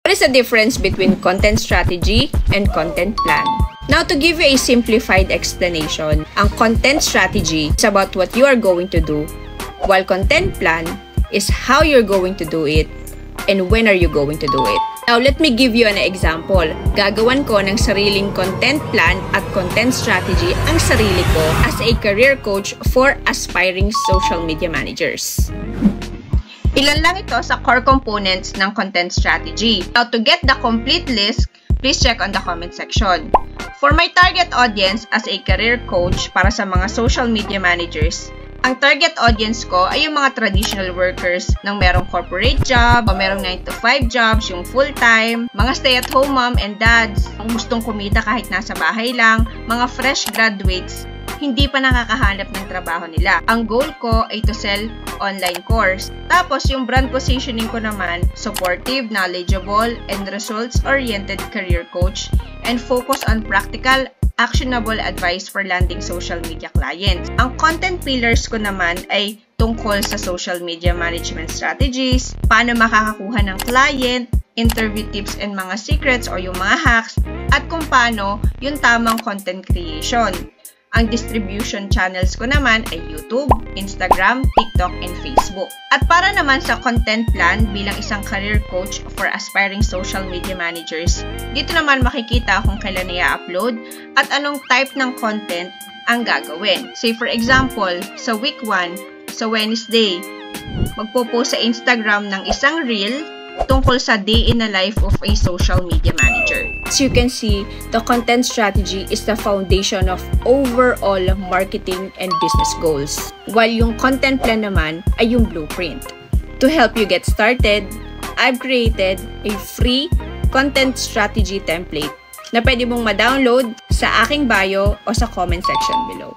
What is the difference between content strategy and content plan? Now, to give you a simplified explanation, ang content strategy is about what you are going to do, while content plan is how you're going to do it and when are you going to do it. Now, let me give you an example. Gagawan ko ng sariling content plan at content strategy ang sarili ko as a career coach for aspiring social media managers. Ilan lang ito sa core components ng content strategy. Now, to get the complete list, please check on the comment section. For my target audience as a career coach para sa mga social media managers, ang target audience ko ay yung mga traditional workers ng merong corporate job o merong 9-to-5 jobs, yung full-time, mga stay-at-home mom and dads, ang gustong kumita kahit nasa bahay lang, mga fresh graduates, hindi pa nakakahanap ng trabaho nila. Ang goal ko ay to sell online course. Tapos yung brand positioning ko naman, supportive, knowledgeable, and results-oriented career coach and focus on practical actionable advice for landing social media clients. Ang content pillars ko naman ay tungkol sa social media management strategies, paano makakakuha ng client, interview tips and mga secrets or yung mga hacks, at kung paano yung tamang content creation. Ang distribution channels ko naman ay YouTube, Instagram, TikTok, and Facebook. At para naman sa content plan bilang isang career coach for aspiring social media managers, dito naman makikita kung kailan i-upload at anong type ng content ang gagawin. Say for example, sa week 1, sa Wednesday, magpo-post sa Instagram ng isang reel tungkol sa day in the life of a social media manager. As you can see, the content strategy is the foundation of overall marketing and business goals, while yung content plan naman ay yung blueprint. To help you get started, I've created a free content strategy template na pwede mong ma-download sa aking bio o sa comment section below.